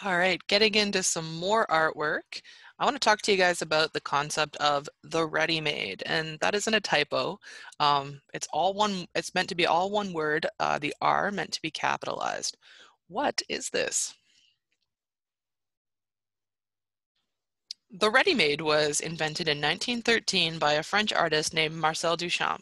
All right, getting into some more artwork. I want to talk to you guys about the concept of the ready-made, and that isn't a typo. It's all one. It's meant to be all one word. The R meant to be capitalized. What is this? The ready-made was invented in 1913 by a French artist named Marcel Duchamp.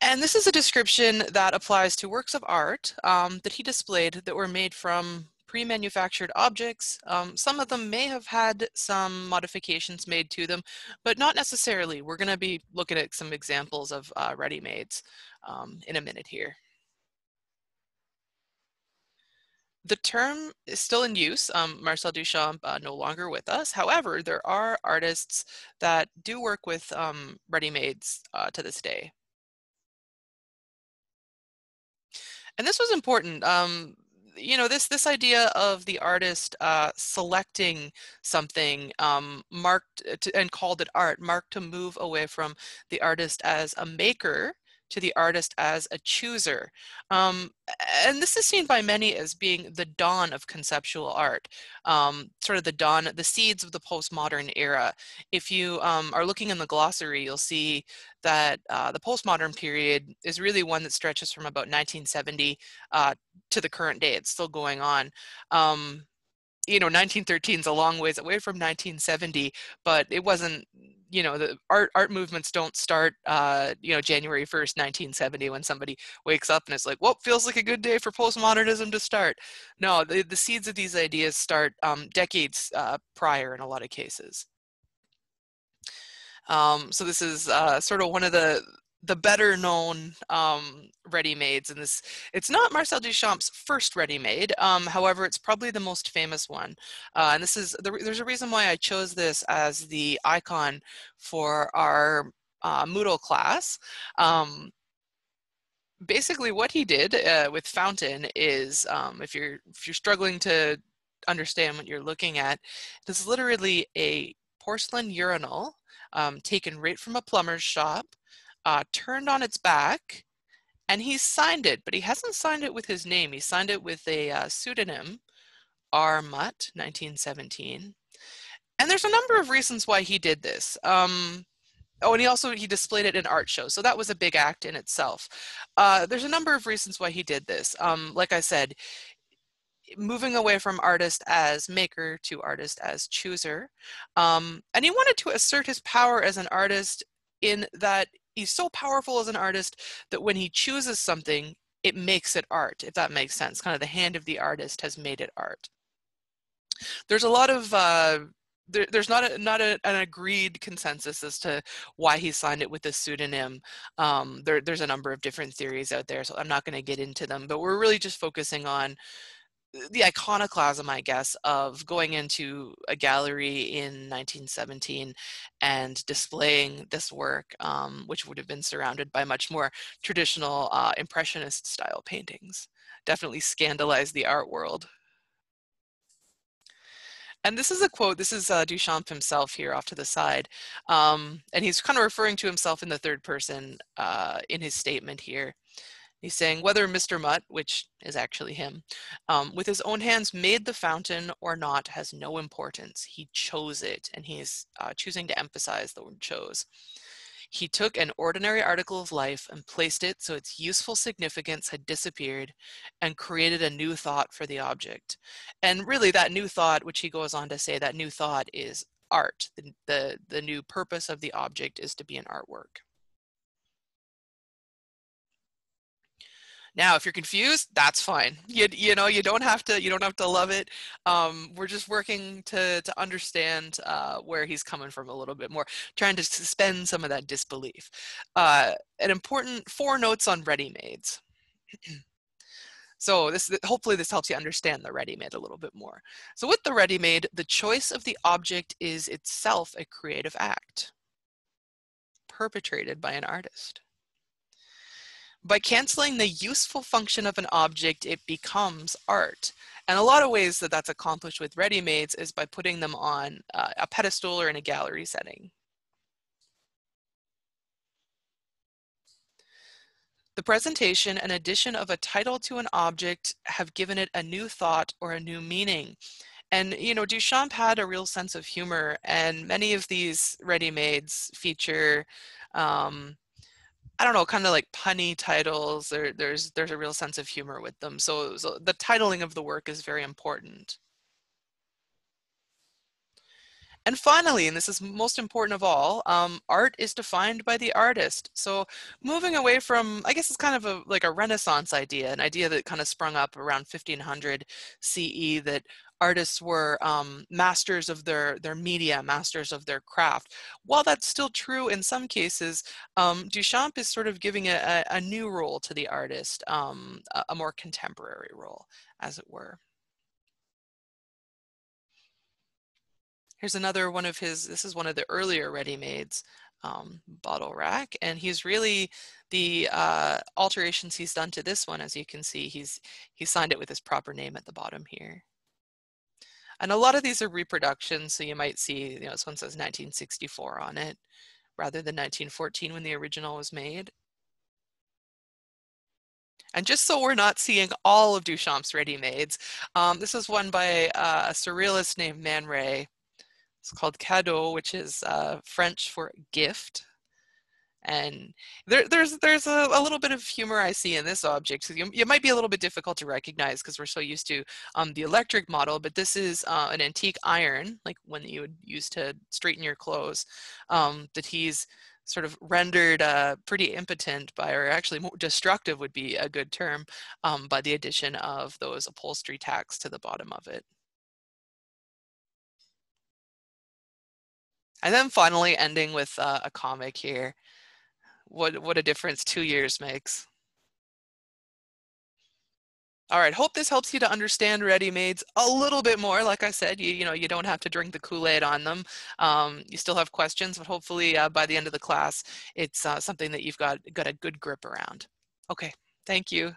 And this is a description that applies to works of art that he displayed that were made from pre-manufactured objects. Some of them may have had some modifications made to them, but not necessarily. We're going to be looking at some examples of ready-mades in a minute here. The term is still in use. Marcel Duchamp no longer with us. However, there are artists that do work with ready-mades to this day. And this was important. You know, this idea of the artist selecting something marked and called it art, marked to move away from the artist as a maker to the artist as a chooser. And this is seen by many as being the dawn of conceptual art, sort of the dawn, the seeds of the postmodern era. If you are looking in the glossary, you'll see that the postmodern period is really one that stretches from about 1970 to the current day. It's still going on. You know, 1913 is a long ways away from 1970, but it wasn't, you know, the art movements don't start, you know, January 1st, 1970, when somebody wakes up and it's like, well, feels like a good day for postmodernism to start. No, the seeds of these ideas start decades prior in a lot of cases. So this is sort of one of the better known ready-mades, and it's not Marcel Duchamp's first ready-made. However, it's probably the most famous one. And this is there's a reason why I chose this as the icon for our Moodle class. Basically, what he did with Fountain is, if you're struggling to understand what you're looking at, this is literally a porcelain urinal taken right from a plumber's shop, turned on its back, and he signed it, but he hasn't signed it with his name. He signed it with a pseudonym, R. Mutt, 1917. And there's a number of reasons why he did this. Oh, and he displayed it in art shows, so that was a big act in itself. There's a number of reasons why he did this. Like I said, moving away from artist as maker to artist as chooser. And he wanted to assert his power as an artist in that he's so powerful as an artist that when he chooses something, it makes it art, if that makes sense. Kind of the hand of the artist has made it art. There's a lot of there's not an agreed consensus as to why he signed it with a pseudonym. There's a number of different theories out there, so I'm not going to get into them, but we're really just focusing on the iconoclasm, I guess, of going into a gallery in 1917 and displaying this work, which would have been surrounded by much more traditional Impressionist style paintings. Definitely scandalized the art world. And this is a quote, this is Duchamp himself here off to the side. And he's kind of referring to himself in the third person in his statement here. He's saying, whether Mr. Mutt, which is actually him, with his own hands made the fountain or not has no importance. He chose it, and he's choosing to emphasize the word chose. He took an ordinary article of life and placed it so its useful significance had disappeared and created a new thought for the object. And really that new thought, which he goes on to say, that new thought is art. The new purpose of the object is to be an artwork. Now, if you're confused, that's fine. You know, you don't have to love it. We're just working to understand where he's coming from a little bit more, trying to suspend some of that disbelief. An important 4 notes on ready-mades. So hopefully this helps you understand the ready-made a little bit more. So with the ready-made, the choice of the object is itself a creative act perpetrated by an artist. By canceling the useful function of an object, it becomes art. And a lot of ways that that's accomplished with ready-mades is by putting them on a pedestal or in a gallery setting. The presentation and addition of a title to an object have given it a new thought or a new meaning. And, you know, Duchamp had a real sense of humor, and many of these ready-mades feature, I don't know, kind of like punny titles. There's a real sense of humor with them. So the titling of the work is very important. And finally, and this is most important of all, art is defined by the artist. So moving away from, I guess it's kind of like a Renaissance idea, an idea that kind of sprung up around 1500 CE, that artists were masters of their media, masters of their craft. While that's still true in some cases, Duchamp is sort of giving a new role to the artist, a more contemporary role, as it were. Here's another one of his, this is one of the earlier Readymades bottle rack, and he's really, the alterations he's done to this one, as you can see, he's signed it with his proper name at the bottom here. And a lot of these are reproductions, so you might see, you know, this one says 1964 on it, rather than 1914 when the original was made. And just so we're not seeing all of Duchamp's Readymades, this is one by a surrealist named Man Ray. It's called cadeau, which is French for gift. And there's a little bit of humor I see in this object. So it might be a little bit difficult to recognize because we're so used to the electric model, but this is an antique iron, like one that you would use to straighten your clothes, that he's sort of rendered pretty impotent by, or actually more destructive would be a good term, by the addition of those upholstery tacks to the bottom of it. And then finally ending with a comic here. What a difference 2 years makes. All right, hope this helps you to understand ready-mades a little bit more. Like I said, you know, you don't have to drink the Kool-Aid on them. You still have questions, but hopefully by the end of the class, it's something that you've got a good grip around. Okay, thank you.